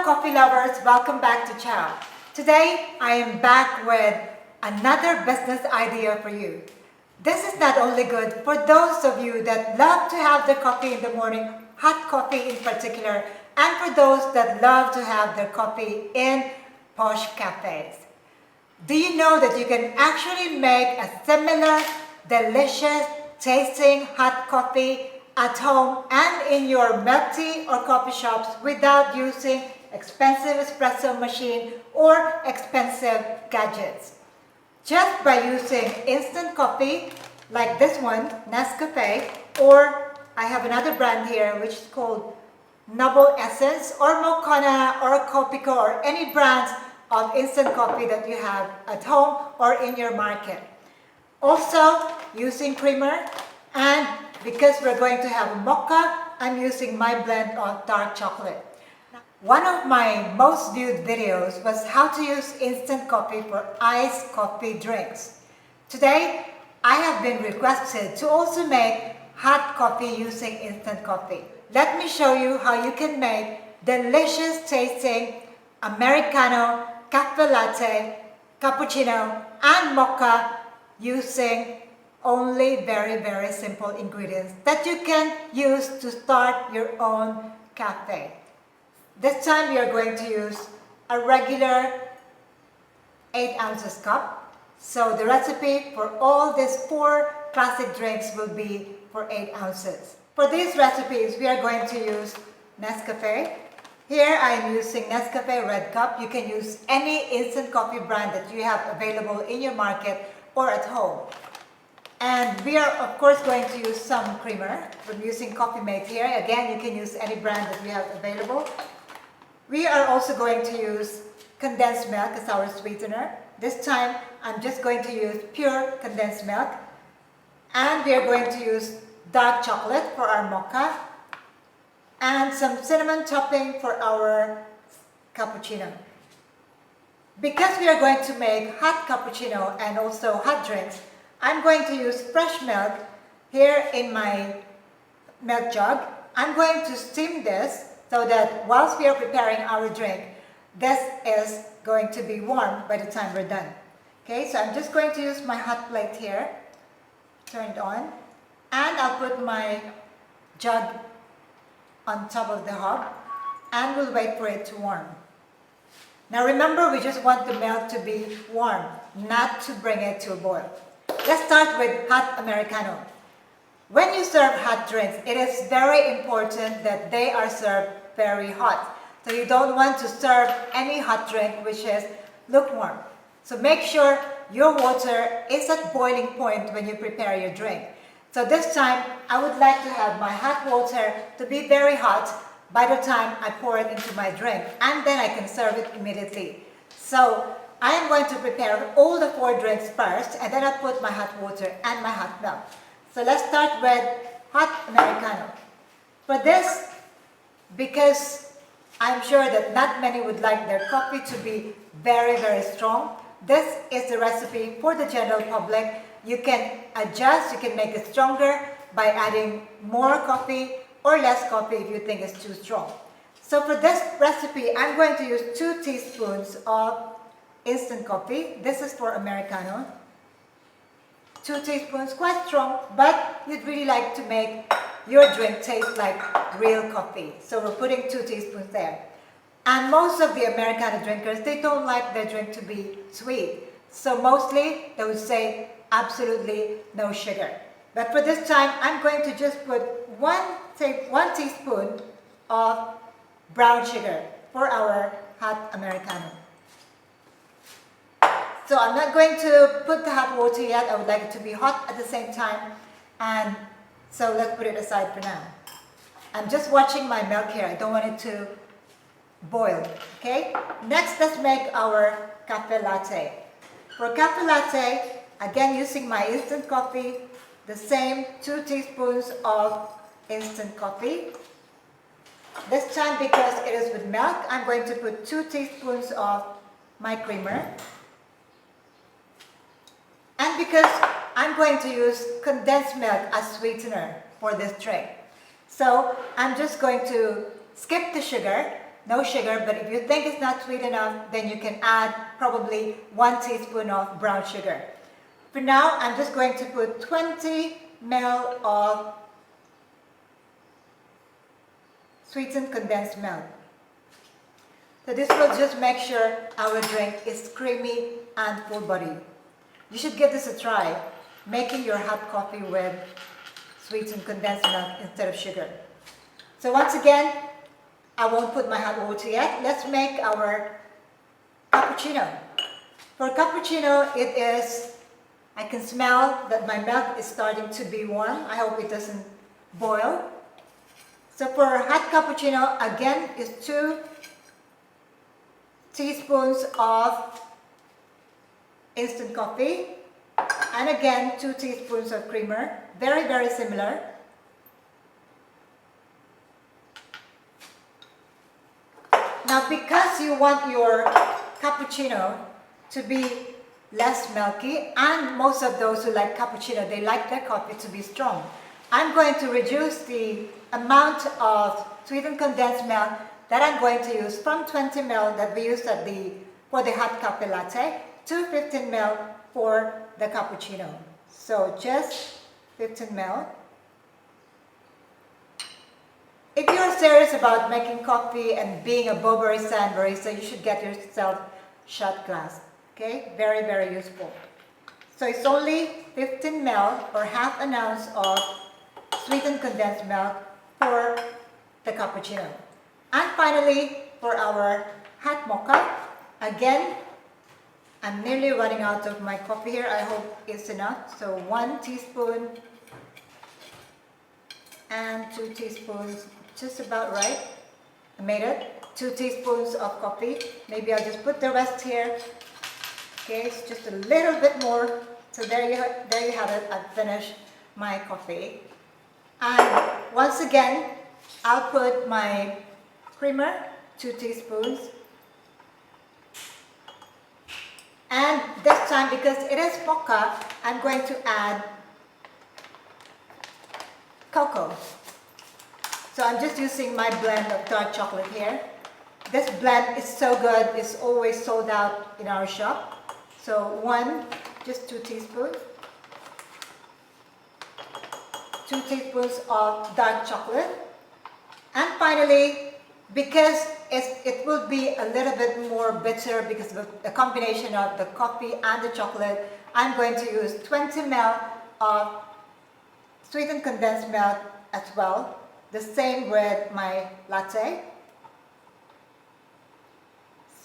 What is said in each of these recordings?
coffee lovers, welcome back to Chao. Today I am back with another business idea for you. This is not only good for those of you that love to have their coffee in the morning, hot coffee in particular, and for those that love to have their coffee in posh cafes. Do you know that you can actually make a similar, delicious, tasting hot coffee at home and in your milk tea or coffee shops without using expensive espresso machine or expensive gadgets? Just by using instant coffee like this one, Nescafe, or I have another brand here which is called Noble Essence or MOCHA or CAPPUCCINO or any brands of instant coffee that you have at home or in your market. Also using creamer, and because we're going to have mocha, I'm using my blend of dark chocolate. One of my most viewed videos was how to use instant coffee for iced coffee drinks. Today, I have been requested to also make hot coffee using instant coffee. Let me show you how you can make delicious tasting Americano, cafe latte, cappuccino, and mocha using only very simple ingredients that you can use to start your own cafe. This time we are going to use a regular 8 ounces cup. So the recipe for all these 4 classic drinks will be for 8 ounces. For these recipes, we are going to use Nescafe. Here I am using Nescafe Red Cup. You can use any instant coffee brand that you have available in your market or at home. And we are of course going to use some creamer. We're using Coffee Mate here. Again, you can use any brand that we have available. We are also going to use condensed milk as our sweetener. This time, I'm just going to use pure condensed milk. And we are going to use dark chocolate for our mocha. And some cinnamon topping for our cappuccino. Because we are going to make hot cappuccino and also hot drinks, I'm going to use fresh milk here in my milk jug. I'm going to steam this so that whilst we are preparing our drink, this is going to be warm by the time we're done. Okay, so I'm just going to use my hot plate here, turn it on, and I'll put my jug on top of the hob and we'll wait for it to warm. Now remember, we just want the milk to be warm, not to bring it to a boil. Let's start with hot Americano. When you serve hot drinks, it is very important that they are served very hot. So you don't want to serve any hot drink which is lukewarm. So make sure your water is at boiling point when you prepare your drink. So this time, I would like to have my hot water to be very hot by the time I pour it into my drink, and then I can serve it immediately. So I am going to prepare all the 4 drinks first, and then I'll put my hot water and my hot milk. So let's start with hot Americano. For this, because I'm sure that not many would like their coffee to be very strong, this is the recipe for the general public. You can adjust, you can make it stronger by adding more coffee or less coffee if you think it's too strong. So for this recipe, I'm going to use 2 teaspoons of instant coffee. This is for Americano. 2 teaspoons, quite strong, but you'd really like to make your drink taste like real coffee. So we're putting 2 teaspoons there. And most of the Americano drinkers, they don't like their drink to be sweet. So mostly they would say absolutely no sugar. But for this time, I'm going to just put 1 teaspoon of brown sugar for our hot Americano. So I'm not going to put the hot water yet. I would like it to be hot at the same time. And so let's put it aside for now. I'm just watching my milk here. I don't want it to boil. Okay? Next, let's make our cafe latte. For cafe latte, again using my instant coffee, the same 2 teaspoons of instant coffee. This time, because it is with milk, I'm going to put 2 teaspoons of my creamer. And because I'm going to use condensed milk as sweetener for this drink, so I'm just going to skip the sugar. no sugar, but if you think it's not sweet enough, then you can add probably 1 teaspoon of brown sugar. For now, I'm just going to put 20 ml of sweetened condensed milk. So this will just make sure our drink is creamy and full body. You should give this a try, making your hot coffee with sweetened condensed milk instead of sugar. So once again, I won't put my hot water yet. Let's make our cappuccino. For cappuccino, it is, I can smell that my milk is starting to be warm. I hope it doesn't boil. So for hot cappuccino, again, is 2 teaspoons of instant coffee, and again 2 teaspoons of creamer. Very, very similar. Now, because you want your cappuccino to be less milky, and most of those who like cappuccino, they like their coffee to be strong, I'm going to reduce the amount of sweetened condensed milk that I'm going to use from 20 ml that we used for the hot coffee latte to 15 ml for the cappuccino. So just 15 ml. If you're serious about making coffee and being a Burberry Sand barista, you should get yourself shot glass. Okay, very, very useful. So it's only 15 ml or half an ounce of sweetened condensed milk for the cappuccino. And finally, for our hot mocha, again, I'm nearly running out of my coffee here. I hope it's enough. So 1 teaspoon and 2 teaspoons, just about right. I made it. 2 teaspoons of coffee. Maybe I'll just put the rest here. Okay, it's just a little bit more. So there you have it. I've finished my coffee. And once again, I'll put my creamer, 2 teaspoons. And this time, because it is mocha, I'm going to add cocoa. So I'm just using my blend of dark chocolate here. This blend is so good, it's always sold out in our shop. So just 2 teaspoons. 2 teaspoons of dark chocolate. And finally, because it will be a little bit more bitter because of the combination of the coffee and the chocolate, I'm going to use 20 ml of sweetened condensed milk as well. The same with my latte.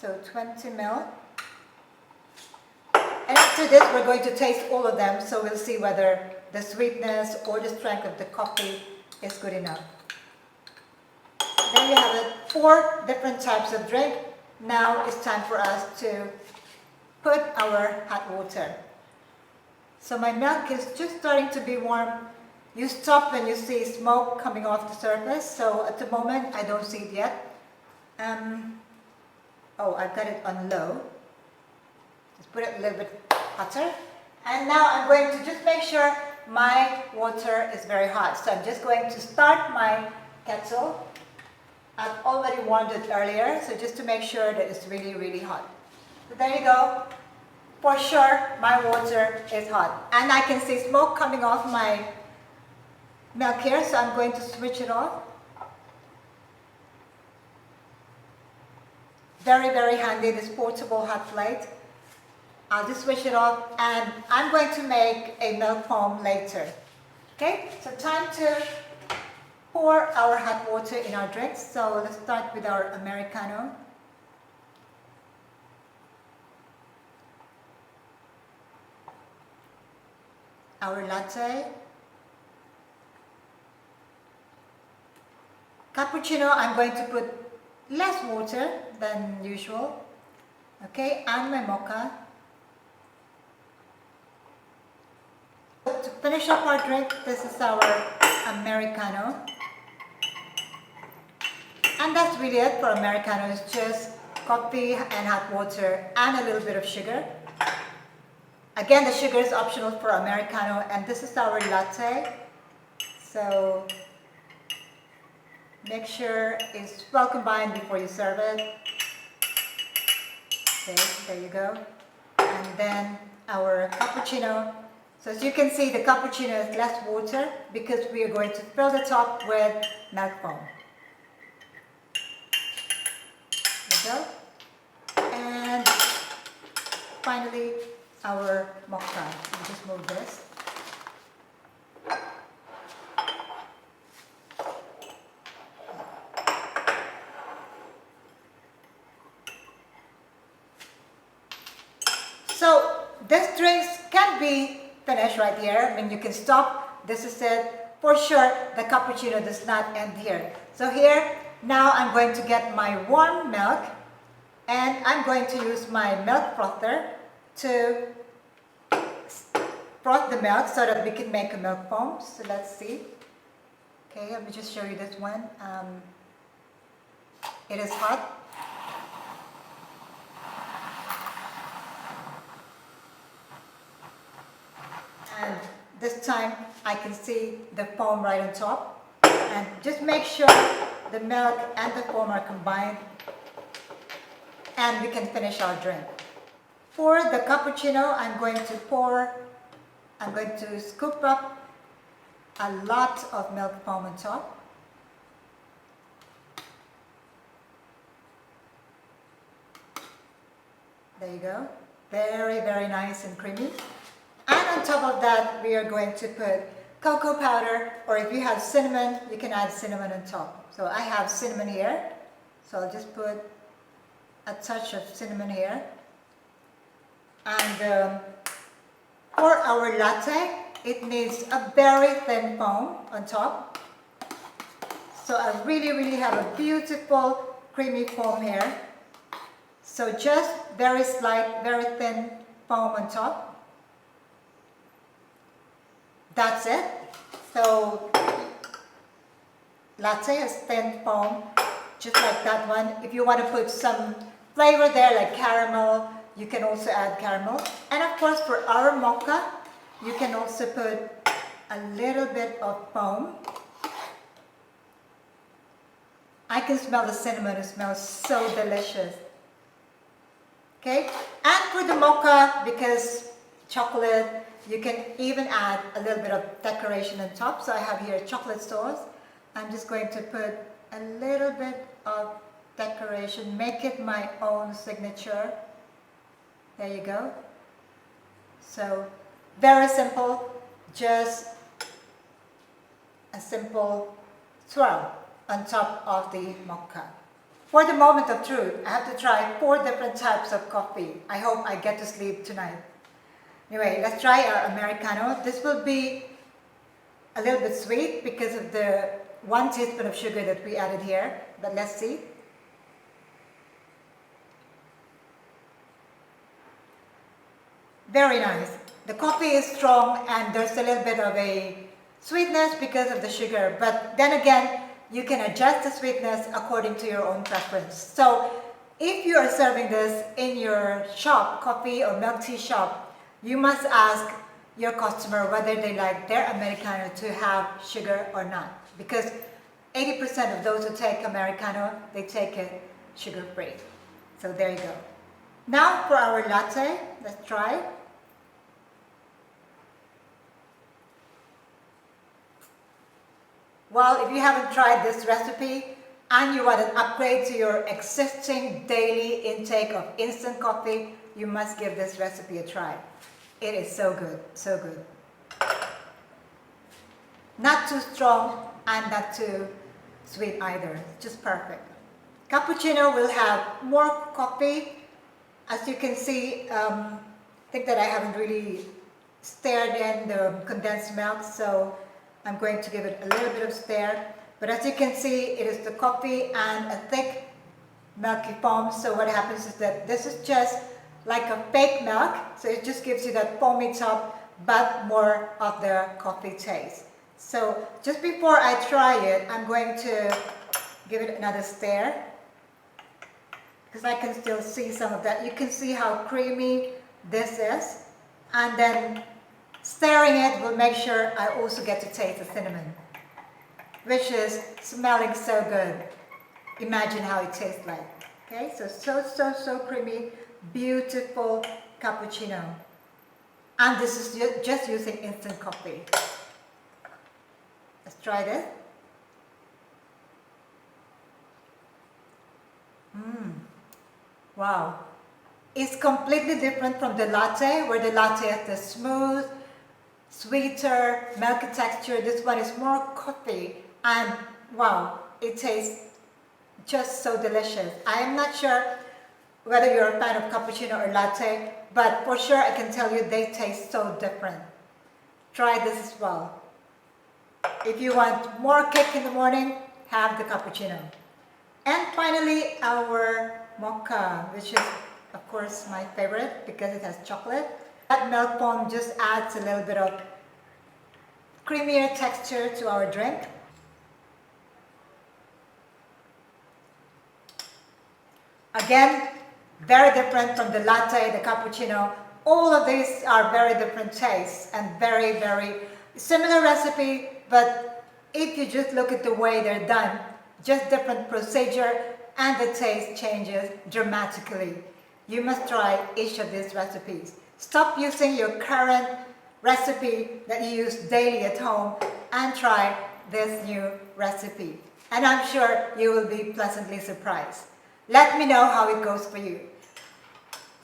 So 20 ml. And after this, we're going to taste all of them, so we'll see whether the sweetness or the strength of the coffee is good enough. There you have it, 4 different types of drink. Now it's time for us to put our hot water. So my milk is just starting to be warm. You stop when you see smoke coming off the surface. So at the moment, I don't see it yet. Oh, I've got it on low. Just put it a little bit hotter. And now I'm going to just make sure my water is very hot. So I'm just going to start my kettle. I've already warmed it earlier, so just to make sure that it's really, really hot. So there you go. For sure, my water is hot. And I can see smoke coming off my milk here, so I'm going to switch it off. Very, very handy, this portable hot plate. I'll just switch it off, and I'm going to make a milk foam later. Okay, so time to pour our hot water in our drinks. So let's start with our Americano. Our latte. Cappuccino, I'm going to put less water than usual. Okay, and my mocha. To finish up our drink, this is our Americano. And that's really it for Americano. It's just coffee and hot water and a little bit of sugar. Again, the sugar is optional for Americano, and this is our latte. So Make sure it's well combined before you serve it. Okay, there you go. And then our cappuccino. So as you can see, the cappuccino is less water because we are going to fill the top with milk foam. There you go. And finally, our mocha. Let me just move this. So this drinks can be finished right here. I mean, you can stop. This is it. For sure, the cappuccino does not end here. So here, now I'm going to get my warm milk and I'm going to use my milk frother to froth the milk so that we can make a milk foam. So let's see. Okay, let me just show you this one. It is hot. And this time I can see the foam right on top. And just make sure the milk and the foam are combined and we can finish our drink. For the cappuccino, I'm going to scoop up a lot of milk foam on top. There you go. Very, very nice and creamy. And on top of that, we are going to put cocoa powder, or if you have cinnamon, you can add cinnamon on top. So I have cinnamon here, so I'll just put a touch of cinnamon here. And for our latte, it needs a very thin foam on top. So I really have a beautiful creamy foam here. So just very slight, very thin foam on top. That's it. So latte has thin foam, just like that one. If you want to put some flavor there, like caramel, you can also add caramel. And of course, for our mocha, you can also put a little bit of foam. I can smell the cinnamon. It smells so delicious. Okay, and for the mocha, because chocolate, you can even add a little bit of decoration on top. So I have here chocolate sauce. I'm just going to put a little bit of decoration, make it my own signature. There you go. So very simple, just a simple swirl on top of the mocha. For the moment of truth, I have to try 4 different types of coffee. I hope I get to sleep tonight. Anyway, let's try our Americano. This will be a little bit sweet because of the 1 teaspoon of sugar that we added here. But let's see. Very nice. The coffee is strong and there's a little bit of a sweetness because of the sugar. But then again, you can adjust the sweetness according to your own preference. So if you are serving this in your shop, coffee or milk tea shop, you must ask your customer whether they like their Americano to have sugar or not. Because 80% of those who take Americano, they take it sugar-free. So there you go. Now for our latte, let's try. Well, if you haven't tried this recipe and you want an upgrade to your existing daily intake of instant coffee, you must give this recipe a try. It is so good, so good. Not too strong and not too sweet either, just perfect. Cappuccino will have more coffee. As you can see, I think that I haven't really stirred in the condensed milk, so I'm going to give it a little bit of stir. But as you can see, it is the coffee and a thick milky foam. So what happens is that this is just like a fake milk. So it just gives you that foamy top, but more of the coffee taste. So just before I try it, I'm going to give it another stir, because I can still see some of that. You can see how creamy this is. And then stirring it will make sure I also get to taste the cinnamon. which is smelling so good. Imagine how it tastes like. Okay, so creamy, beautiful cappuccino. And this is just using instant coffee. Let's try this. Wow. It's completely different from the latte, where the latte has the smooth, sweeter, milky texture. This one is more coffee, and wow, it tastes just so delicious. I am not sure whether you're a fan of cappuccino or latte, but for sure I can tell you they taste so different. Try this as well. If you want more kick in the morning, have the cappuccino. And finally, our mocha, which is of course my favorite because it has chocolate. That milk foam just adds a little bit of creamier texture to our drink. Again, very different from the latte, the cappuccino. All of these are very different tastes and very, very similar recipe, but if you just look at the way they're done, just different procedure, and the taste changes dramatically. You must try each of these recipes. Stop using your current recipe that you use daily at home and try this new recipe. And I'm sure you will be pleasantly surprised. Let me know how it goes for you.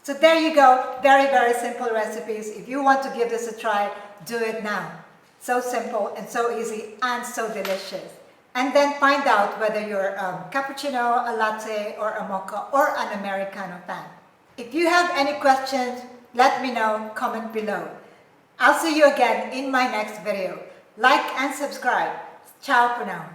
So there you go, very, very simple recipes. If you want to give this a try, do it now. So simple and so easy and so delicious. And then find out whether you're a cappuccino, a latte, or a mocha, or an Americano fan. If you have any questions, let me know, comment below. I'll see you again in my next video. Like and subscribe. Ciao for now.